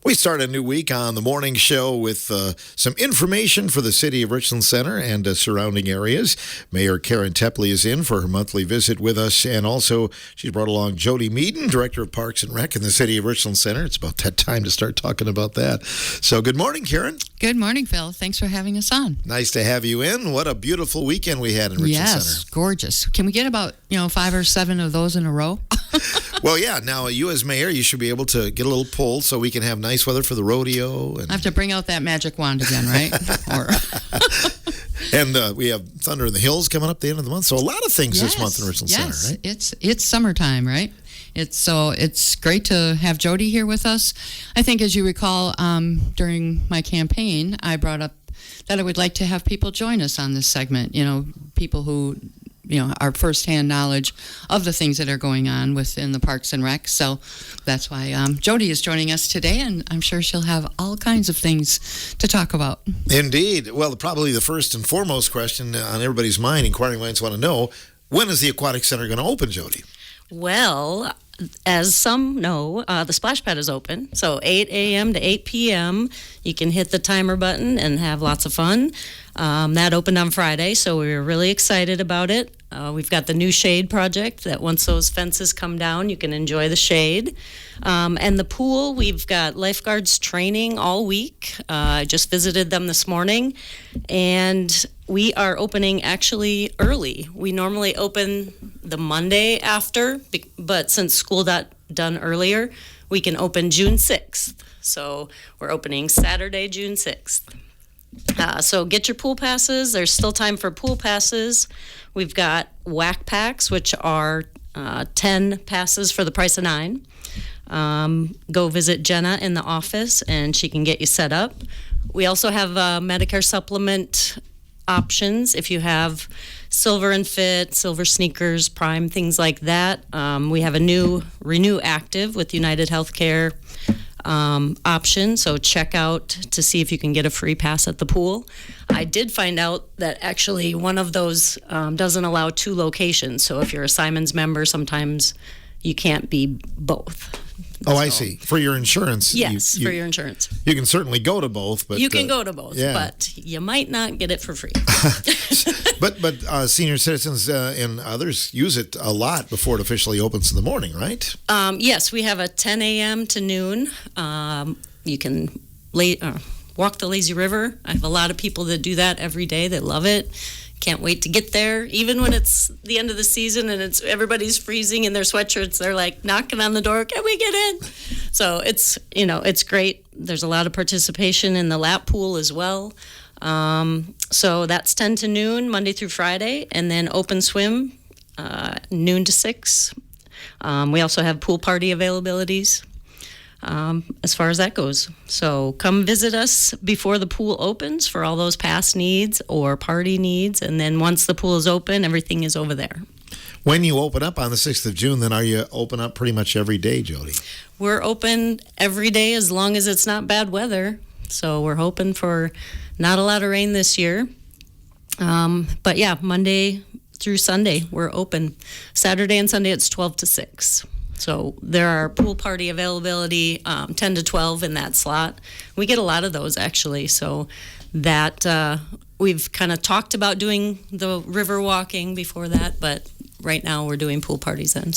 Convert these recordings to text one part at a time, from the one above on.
We start a new week on the morning show with some information for the city of Richland Center and surrounding areas. Mayor Karin Tepley is in for her monthly visit with us, and also she's brought along Jody Meaden, Director of Parks and Rec in the city of Richland Center. It's about that time to start talking about that. So good morning, Karin. Good morning, Phil. Thanks for having us on. Nice to have you in. What a beautiful weekend we had in Richland Center. Yes, gorgeous. Can we get about 5 or 7 of those in a row? Well, yeah. Now, you as mayor, you should be able to get a little pull so we can have nice weather for the rodeo. And I have to bring out that magic wand again, right? And we have Thunder in the Hills coming up the end of the month. So a lot of things this month in Richland Center, right? It's summertime, right? It's great to have Jody here with us. I think, as you recall, during my campaign, I brought up that I would like to have people join us on this segment. People who our firsthand knowledge of the things that are going on within the Parks and Rec. So that's why Jody is joining us today, and I'm sure she'll have all kinds of things to talk about. Indeed. Well, probably the first and foremost question on everybody's mind, inquiring minds want to know, when is the Aquatic Center going to open, Jody? Well, as some know, the splash pad is open. So 8 a.m. to 8 p.m. You can hit the timer button and have lots of fun. That opened on Friday, so we were really excited about it. We've got the new shade project that once those fences come down, you can enjoy the shade. And the pool, we've got lifeguards training all week. I just visited them this morning. And we are opening actually early. We normally open the Monday after, but since school got done earlier, we can open June 6th. So we're opening Saturday, June 6th. So get your pool passes. There's still time for pool passes. We've got whack packs, which are 10 passes for the price of 9. Go visit Jenna in the office, and she can get you set up. We also have Medicare supplement options if you have Silver and Fit, Silver Sneakers, Prime, things like that. We have a new Renew Active with United Healthcare option, so check out to see if you can get a free pass at the pool. I did find out that actually one of those doesn't allow 2 locations, so if you're a Simons member, sometimes you can't be both. Oh, I see. For your insurance. Yes, for your insurance. You can certainly go to both. But you can go to both, but you might not get it for free. But senior citizens and others use it a lot before it officially opens in the morning, right? Yes, we have a 10 a.m. to noon. You can walk the lazy river. I have a lot of people that do that every day that love it. Can't wait to get there. Even when it's the end of the season and everybody's freezing in their sweatshirts, they're like knocking on the door, can we get in? So it's great. There's a lot of participation in the lap pool as well. So that's 10 to noon, Monday through Friday, and then open swim, noon to 6. We also have pool party availabilities as far as that goes. So come visit us before the pool opens for all those pass needs or party needs, and then once the pool is open, everything is over there. When you open up on the 6th of June, then are you open up pretty much every day, Jody? We're open every day as long as it's not bad weather. So we're hoping for not a lot of rain this year. But yeah, Monday through Sunday, we're open. Saturday and Sunday, it's 12 to 6. So there are pool party availability, 10 to 12 in that slot. We get a lot of those, actually. So that we've kind of talked about doing the river walking before that, but right now we're doing pool parties then.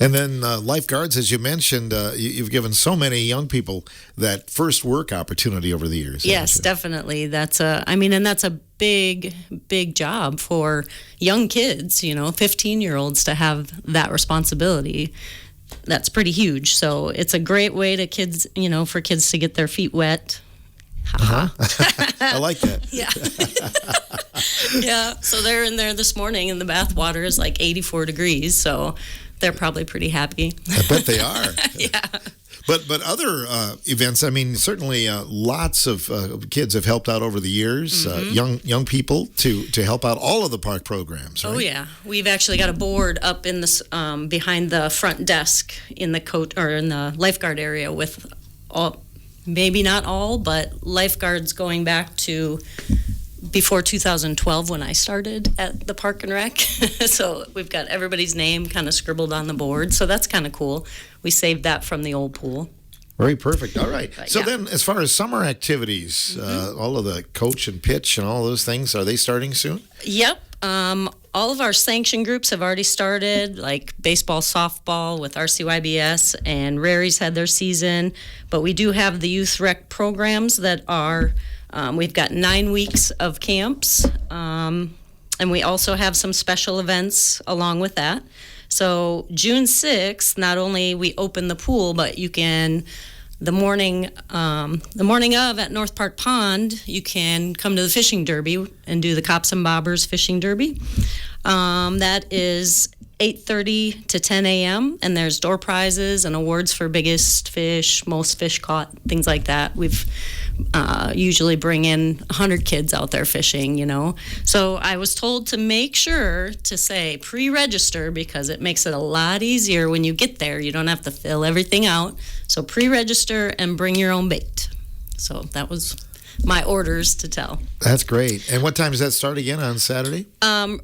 And then lifeguards, as you mentioned, you've given so many young people that first work opportunity over the years. Yes, definitely. That's a big, big job for young kids, 15-year-olds to have that responsibility. That's pretty huge. So it's a great way to kids, for kids to get their feet wet. Uh-huh. I like that. Yeah. Yeah. So they're in there this morning, and the bath water is like 84 degrees. So they're probably pretty happy. I bet they are. Yeah. But other events, certainly lots of kids have helped out over the years, young people to help out all of the park programs, right? Oh, yeah. We've actually got a board up in this behind the front desk in the lifeguard area with all, maybe not all, but lifeguards going back to before 2012 when I started at the Park and Rec. So we've got everybody's name kind of scribbled on the board. So that's kind of cool. We saved that from the old pool. Very perfect. All right. But, So yeah. then, as far as summer activities, all of the coach and pitch and all those things, are they starting soon? Yep. All of our sanction groups have already started, like baseball, softball with RCYBS, and Rary's had their season. But we do have the youth rec programs that are, we've got 9 weeks of camps, and we also have some special events along with that. So June 6th, not only we open the pool, but you can, the morning of at North Park Pond, you can come to the fishing derby and do the Cops and Bobbers fishing derby. That is 8:30 to 10 a.m. and there's door prizes and awards for biggest fish, most fish caught, things like that. We've usually bring in 100 kids out there fishing, So I was told to make sure to say pre-register because it makes it a lot easier when you get there. You don't have to fill everything out. So pre-register and bring your own bait. So that was my orders to tell. That's great. And what time does that start again on Saturday?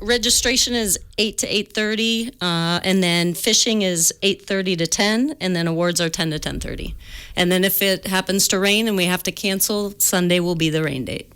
Registration is 8 to 8:30, and then fishing is 8:30 to 10, and then awards are 10 to 10:30. And then if it happens to rain and we have to cancel, Sunday will be the rain date.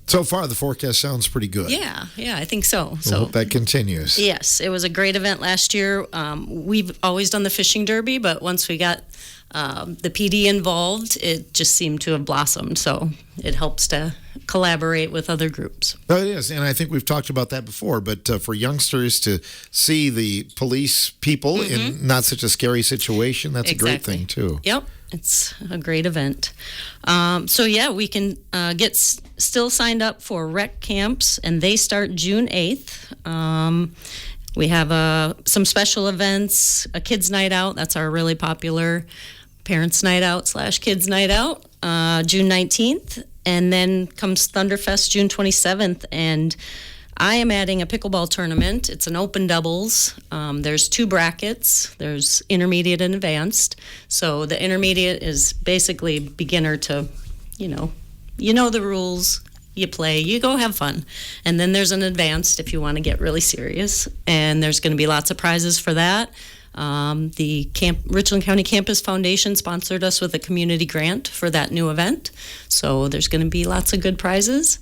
So far, the forecast sounds pretty good. Yeah, I think so. We'll So hope that continues. yes, it was a great event last year. We've always done the fishing derby, but once we got the PD involved, it just seemed to have blossomed. So it helps to collaborate with other groups. No, it is, and I think we've talked about that before, but for youngsters to see the police people in not such a scary situation, that's a great thing, too. Yep, it's a great event. So yeah, we can get still signed up for rec camps, and they start June 8th. We have some special events, a kids' night out, that's our really popular parents' night out / kids' night out, June 19th. And then comes Thunderfest June 27th, and I am adding a pickleball tournament. It's an open doubles. There's 2 brackets. There's intermediate and advanced. So the intermediate is basically beginner to, you know the rules. You play, you go have fun. And then there's an advanced if you want to get really serious. And there's going to be lots of prizes for that. The Richland County Campus Foundation sponsored us with a community grant for that new event. So there's going to be lots of good prizes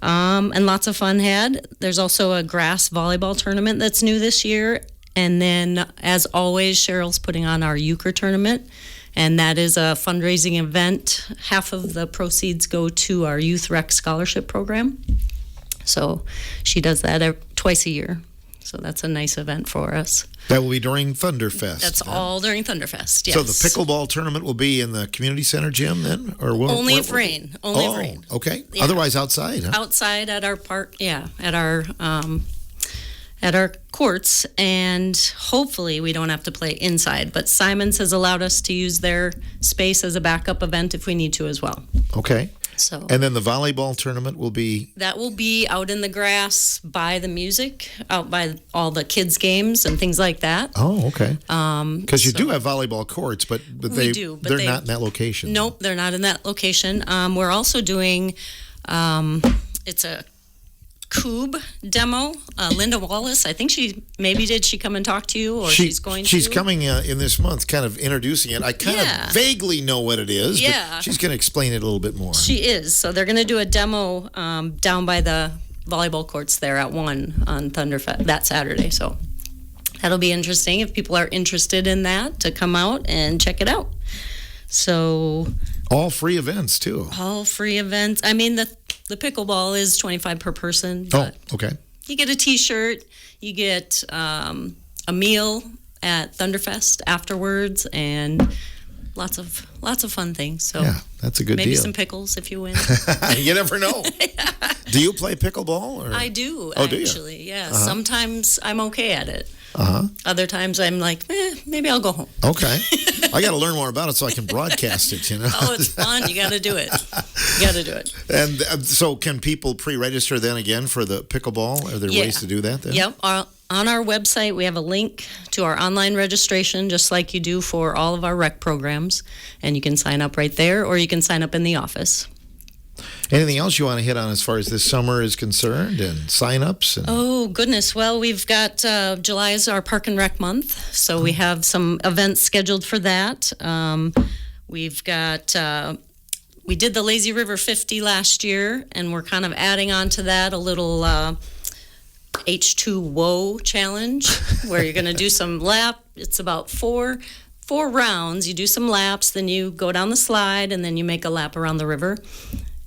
and lots of fun had. There's also a grass volleyball tournament that's new this year. And then, as always, Cheryl's putting on our euchre tournament. And that is a fundraising event. Half of the proceeds go to our Youth Rec Scholarship Program. So she does that twice a year. So that's a nice event for us. That will be during Thunderfest. That's all during Thunderfest, yes. So the pickleball tournament will be in the community center gym then? Or Only if rain. Only if rain. Okay. Yeah. Otherwise outside, huh? Outside at our park, at our courts, and hopefully we don't have to play inside. But Simons has allowed us to use their space as a backup event if we need to as well. Okay. So And then the volleyball tournament will be... that will be out in the grass by the music, out by all the kids' games and things like that. Oh, okay. Because you do have volleyball courts, but We do, but they're not in that location. Nope, they're not in that location. We're also doing, it's a Coob demo. Linda Wallace, I think she come and talk to you, or she's going to? She's coming in this month, kind of introducing it. I kind of vaguely know what it is, but she's going to explain it a little bit more. She is. So they're going to do a demo down by the volleyball courts there at 1 on Thunderfest that Saturday. So that'll be interesting if people are interested in that to come out and check it out. So all free events too. All free events. I mean, the pickleball is $25 per person. But okay. You get a T-shirt. You get a meal at Thunderfest afterwards, and lots of fun things. So yeah, that's a good maybe deal. some pickles if you win. You never know. Do you play pickleball? Or? I do, do you? actually. Yeah. Sometimes I'm okay at it. Uh-huh. Other times I'm like, maybe I'll go home. Okay. I got to learn more about it so I can broadcast it, Oh, it's fun. You got to do it. And so can people pre-register then again for the pickleball? Are there ways to do that then? Yep. On our website, we have a link to our online registration, just like you do for all of our rec programs. And you can sign up right there, or you can sign up in the office. Anything else you want to hit on as far as this summer is concerned and sign-ups? Oh, goodness. Well, we've got July is our Park and Rec month, so we have some events scheduled for that. We've got, we did the Lazy River 50 last year, and we're kind of adding on to that a little H2WO challenge where you're going to do some it's about four rounds. You do some laps, then you go down the slide, and then you make a lap around the river.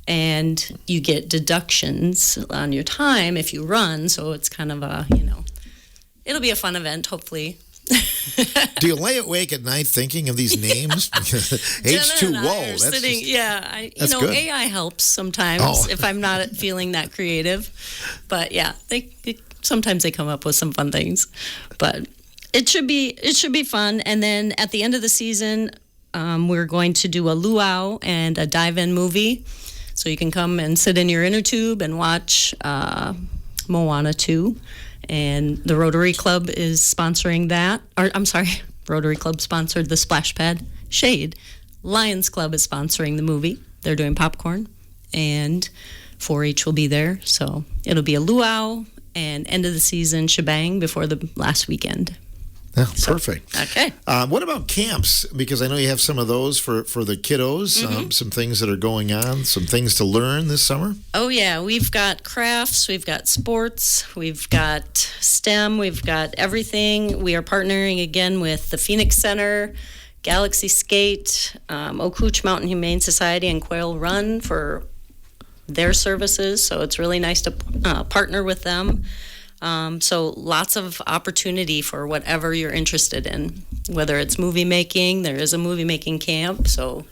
And you get deductions on your time if you run, so it's kind of it'll be a fun event, hopefully. Do you lay awake at night thinking of these names? H2WO. That's sitting, that's good. AI helps sometimes if I'm not feeling that creative. But yeah, sometimes they come up with some fun things. But it should be fun. And then at the end of the season, we're going to do a luau and a dive-in movie. So you can come and sit in your inner tube and watch Moana 2. And the Rotary Club is sponsoring that. Rotary Club sponsored the Splash Pad Shade. Lions Club is sponsoring the movie. They're doing popcorn. And 4-H will be there. So it'll be a luau and end of the season shebang before the last weekend. Yeah, perfect. Okay. What about camps? Because I know you have some of those for the kiddos, some things that are going on, some things to learn this summer. Oh, yeah. We've got crafts, we've got sports, we've got STEM, we've got everything. We are partnering again with the Phoenix Center, Galaxy Skate, Ocooch Mountain Humane Society, and Quail Run for their services. So it's really nice to partner with them. So lots of opportunity for whatever you're interested in, whether it's movie making. There is a movie making camp. So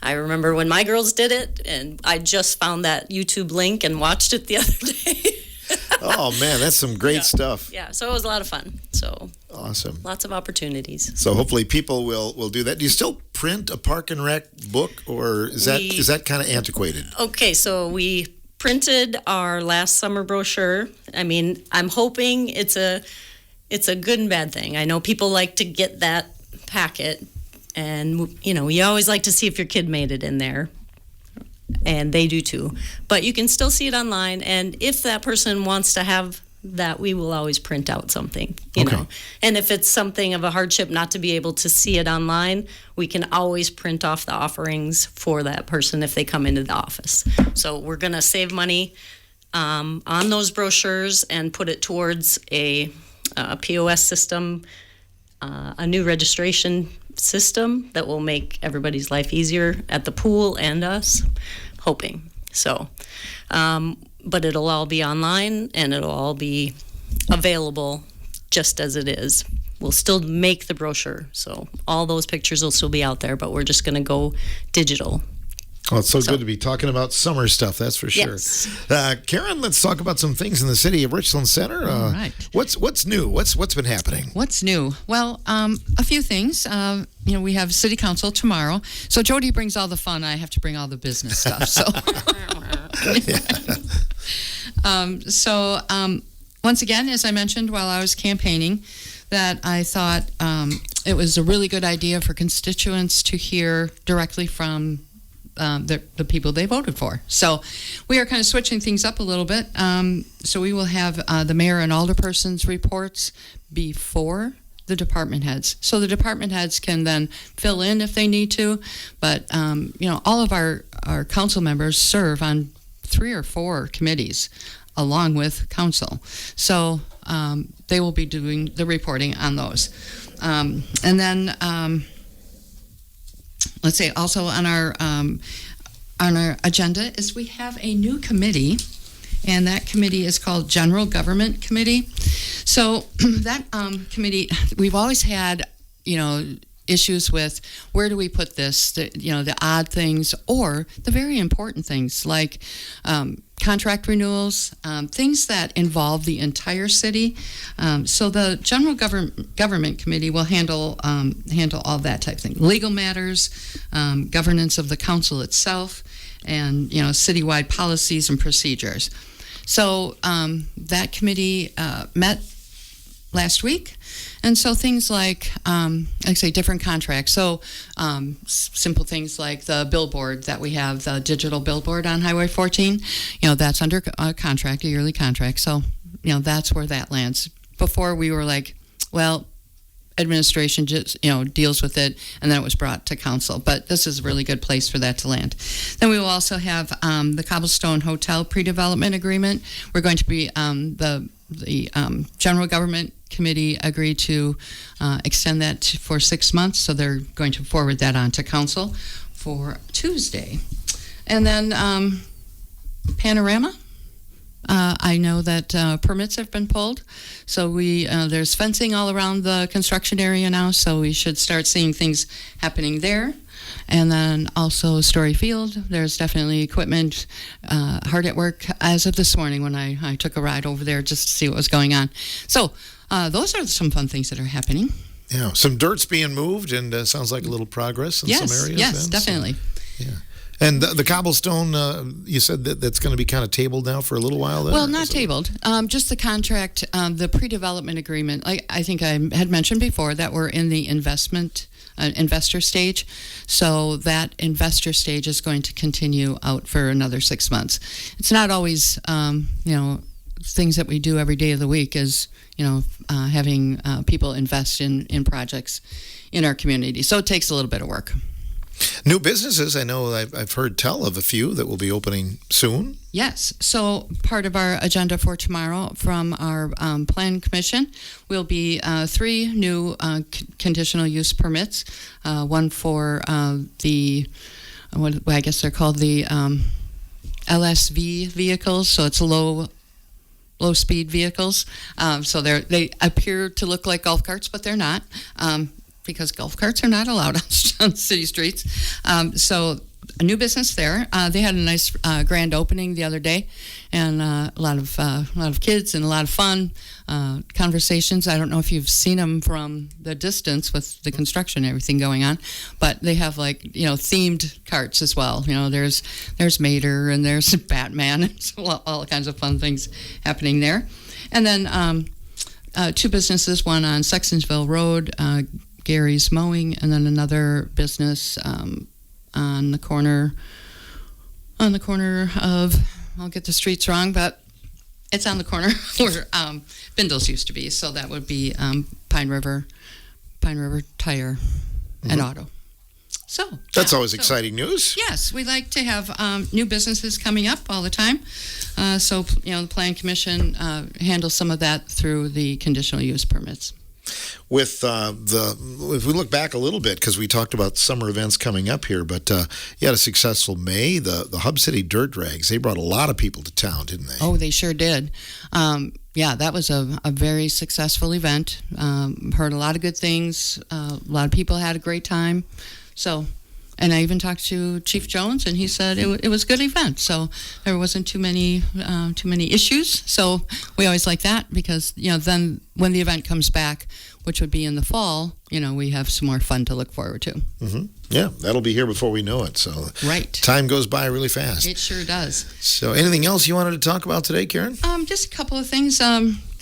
I remember when my girls did it, and I just found that YouTube link and watched it the other day. Oh, man, that's some great stuff. Yeah, so it was a lot of fun. So awesome. Lots of opportunities. So hopefully people will do that. Do you still print a Park and Rec book, or is that kind of antiquated? Okay, so we printed our last summer brochure. I mean, I'm hoping it's a good and bad thing. I know people like to get that packet, and you always like to see if your kid made it in there, and they do too. But you can still see it online, and if that person wants to have that, we will always print out something, you know. And if it's something of a hardship not to be able to see it online, we can always print off the offerings for that person if they come into the office. So we're going to save money on those brochures and put it towards a POS system, a new registration system that will make everybody's life easier at the pool and us, hoping. So, but it'll all be online, and it'll all be available just as it is. We'll still make the brochure, so all those pictures will still be out there, but we're just going to go digital. Oh, it's so good to be talking about summer stuff, that's for sure. Yes. Karin, let's talk about some things in the city of Richland Center. All right. What's new? What's been happening? What's new? Well, a few things. We have city council tomorrow. So Jody brings all the fun. I have to bring all the business stuff. So, once again, as I mentioned while I was campaigning, that I thought it was a really good idea for constituents to hear directly from the people they voted for. So we are kind of switching things up a little bit. So we will have the mayor and alderperson's reports before the department heads. So the department heads can then fill in if they need to. But, all of our council members serve on 3 or 4 committees along with council. So they will be doing the reporting on those. And then let's say also on our agenda is we have a new committee, and that committee is called General Government Committee. So that committee, we've always had, issues with where do we put this, the odd things or the very important things like contract renewals, things that involve the entire city. So the General Government Committee will handle all that type of thing. Legal matters, governance of the council itself, and citywide policies and procedures. So that committee met last week. And so things like different contracts. So simple things like the billboard that we have, the digital billboard on Highway 14, that's under a contract, a yearly contract. So, that's where that lands. Before we were like, well, administration just deals with it, and then it was brought to council. But this is a really good place for that to land. Then we will also have the Cobblestone Hotel pre-development agreement. We're going to be the General Government Committee agreed to extend that for 6 months, so they're going to forward that on to council for Tuesday. And then Panorama. I know that permits have been pulled, so there's fencing all around the construction area now, so we should start seeing things happening there. And then also Story Field, there's definitely equipment hard at work as of this morning when I took a ride over there just to see what was going on. So those are some fun things that are happening. Yeah, some dirt's being moved, and sounds like a little progress in some areas. Yes, definitely. So, yeah. And the cobblestone, you said that's going to be kind of tabled now for a little while then? Well, not tabled. Just the contract, the pre-development agreement. I think I had mentioned before that we're in the investor stage. So that investor stage is going to continue out for another 6 months. It's not always, things that we do every day of the week is, having people invest in projects in our community. So it takes a little bit of work. New businesses, I know I've heard tell of a few that will be opening soon. Yes. So part of our agenda for tomorrow from our Plan Commission will be 3 new conditional use permits. One for I guess they're called the LSV vehicles. So it's low speed vehicles. So they appear to look like golf carts, but they're not. Because golf carts are not allowed on city streets. So a new business there. They had a nice grand opening the other day, and a lot of kids and a lot of fun conversations. I don't know if you've seen them from the distance with the construction and everything going on, but they have themed carts as well. There's Mater and there's Batman and all kinds of fun things happening there. And then 2 businesses, one on Sextonsville Road, Gary's Mowing, and then another business on the corner of, I'll get the streets wrong, but it's on the corner where Bindle's used to be. So that would be Pine River Tire and Auto. So that's always exciting news. Yes, we like to have new businesses coming up all the time. So the Plan Commission handles some of that through the conditional use permits. With if we look back a little bit, because we talked about summer events coming up here, but you had a successful May. The Hub City Dirt Drags, they brought a lot of people to town, didn't they? Oh, they sure did. That was a very successful event. Heard a lot of good things. A lot of people had a great time. So, and I even talked to Chief Jones, and he said it was a good event. So there wasn't too many issues. So we always like that because then when the event comes back, which would be in the fall, we have some more fun to look forward to. Mm-hmm. Yeah, that'll be here before we know it. So right, time goes by really fast. It sure does. So anything else you wanted to talk about today, Karin? Just a couple of things.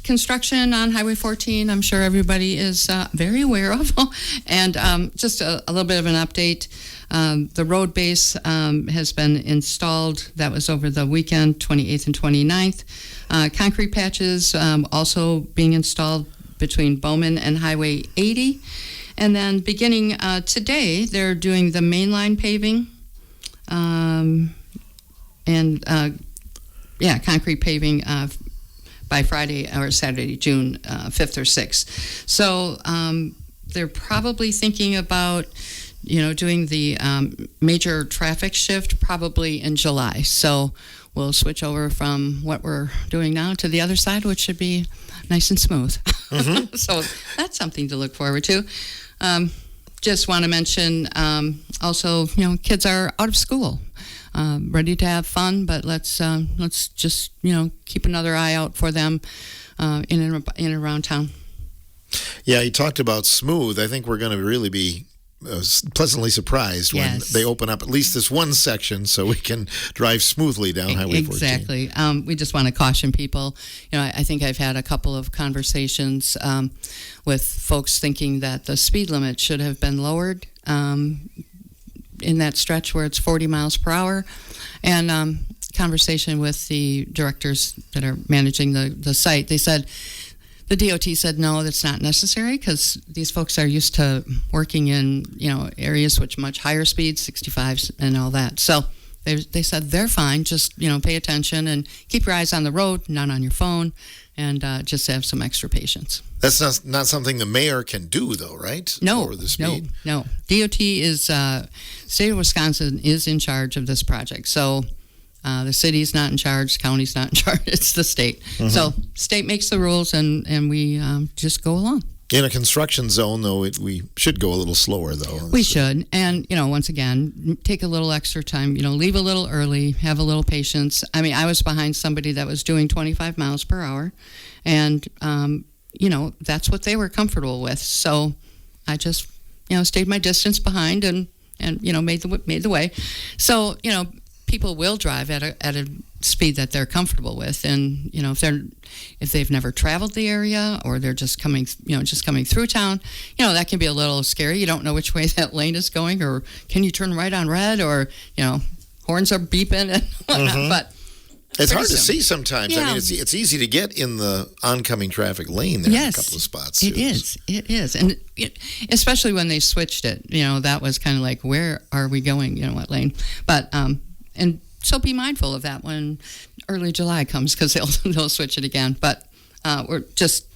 Construction on Highway 14, I'm sure everybody is very aware of. And just a little bit of an update. The road base has been installed. That was over the weekend, 28th and 29th. Concrete patches also being installed between Bowman and Highway 80. And then beginning today, they're doing the mainline paving concrete paving by Friday or Saturday, June 5th or 6th. So they're probably thinking about, doing the major traffic shift probably in July. So we'll switch over from what we're doing now to the other side, which should be nice and smooth. Mm-hmm. So that's something to look forward to. Just want to mention also, kids are out of school. Ready to have fun, but let's just keep another eye out for them in and around town. Yeah, you talked about smooth. I think we're going to really be pleasantly surprised when they open up at least this one section so we can drive smoothly down Highway 14. Exactly. We just want to caution people. I think I've had a couple of conversations with folks thinking that the speed limit should have been lowered in that stretch where it's 40 miles per hour. And conversation with the directors that are managing the site, they said The DOT said no, that's not necessary because these folks are used to working in areas with much higher speeds, 65s and all that. So they said they're fine. Just pay attention and keep your eyes on the road, not on your phone, and just have some extra patience. That's not something the mayor can do, though, right? No, Over the speed? no. DOT is state of Wisconsin is in charge of this project. So. The city's not in charge, the county's not in charge, it's the state. Mm-hmm. So state makes the rules and we just go along. In a construction zone, though, we should go a little slower, though. We should. And, once again, take a little extra time, leave a little early, have a little patience. I mean, I was behind somebody that was doing 25 miles per hour and, that's what they were comfortable with. So I just, stayed my distance behind and made the way. So, people will drive at a speed that they're comfortable with, and if they've never traveled the area or they're just coming through town, that can be a little scary. You don't know which way that lane is going, or can you turn right on red, or horns are beeping and whatnot. Mm-hmm. But it's hard to see sometimes. Yeah. I mean, it's easy to get in the oncoming traffic lane there in a couple of spots. It is, and especially when they switched it. That was kind of like, where are we going? What lane? But and so be mindful of that when early July comes, because they'll switch it again. But we're just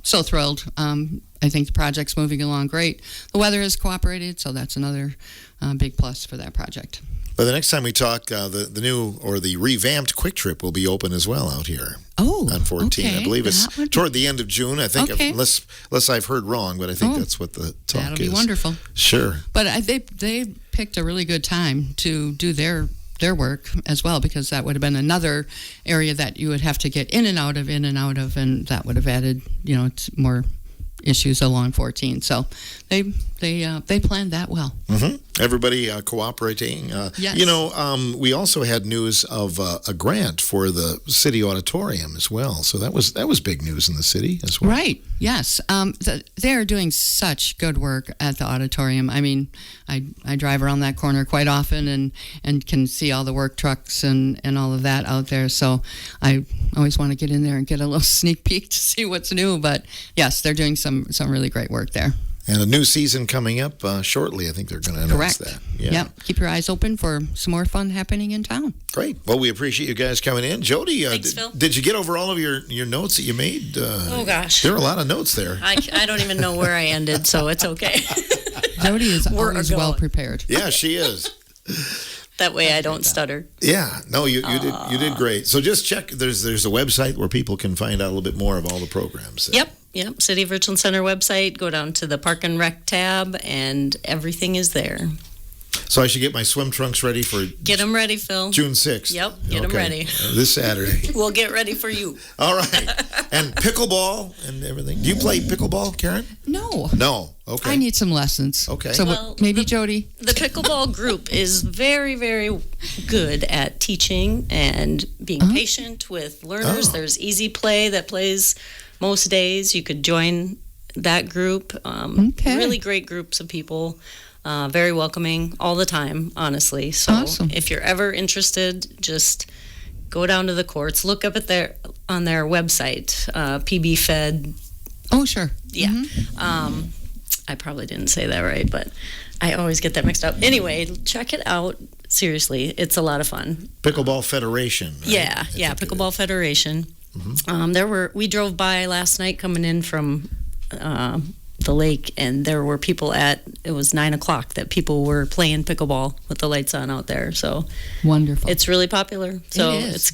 so thrilled. I think the project's moving along great. The weather has cooperated, so that's another big plus for that project. But the next time we talk, the new or the revamped Quick Trip will be open as well out here. Oh, on 14. okay. I believe it's toward the end of June. I think, Okay. unless I've heard wrong, but I think that's what the talk That'll is. be wonderful. Sure. But they picked a really good time to do their work as well, because that would have been another area that you would have to get in and out of, and that would have added, more issues along 14. So they planned that well. Mm-hmm. Everybody cooperating. Yes. We also had news of a grant for the city auditorium as well. So that was big news in the city as well. Right. Yes. They are doing such good work at the auditorium. I mean, I drive around that corner quite often and can see all the work trucks and all of that out there. So I always want to get in there and get a little sneak peek to see what's new. But yes, they're doing some really great work there. And a new season coming up shortly. I think they're going to announce Correct. that. Yeah. Yep. Keep your eyes open for some more fun happening in town. Great. Well, we appreciate you guys coming in. Jody, Thanks, Phil. did you get over all of your notes that you made? Oh, gosh. There are a lot of notes there. I don't even know where I ended, so it's okay. Jody is We're always going. well prepared. Yeah, she is. That way I don't stutter. Yeah, no, you did great. So just check. There's a website where people can find out a little bit more of all the programs. Yep. City of Richland Center website. Go down to the Park and Rec tab, and everything is there. So I should get my swim trunks ready for Get them ready, Phil. June 6th. Yep, get them ready. This Saturday. We'll get ready for you. All right. And pickleball and everything. Do you play pickleball, Karen? No. No. Okay. I need some lessons. Okay. So Well, maybe Jody. The pickleball group is very, very good at teaching and being patient with learners. Oh. There's Easy Play that plays most days. You could join that group. Okay. Really great groups of people. Very welcoming all the time, honestly. So Awesome. if you're ever interested, just go down to the courts. Look up on their website, PB Fed. Oh, sure. Yeah. Mm-hmm. I probably didn't say that right, but I always get that mixed up. Anyway, check it out. Seriously, it's a lot of fun. Pickleball Federation. Right? Yeah, I think it Pickleball is. Federation. Mm-hmm. We drove by last night coming in from the lake, and there were people it was 9:00 that people were playing pickleball with the lights on out there. So Wonderful. it's really popular. So It is.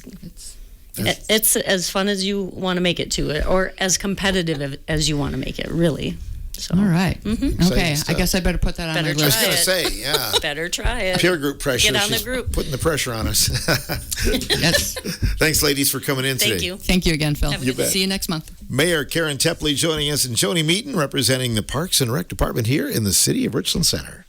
it's as fun as you want to make it to it, or as competitive as you want to make it, really. So All right. Mhm. Okay. Exciting stuff. I guess I better put that on Better my I was list. going to Try say, yeah. better try it. Peer group pressure. Get on the She's group. putting the pressure on us. Yes. Thanks, ladies, for coming in today. Thank you. Thank you again, Phil. Have a good day. See you next month. Mayor Karin Tepley joining us, and Joni Meaton representing the Parks and Rec Department here in the city of Richland Center.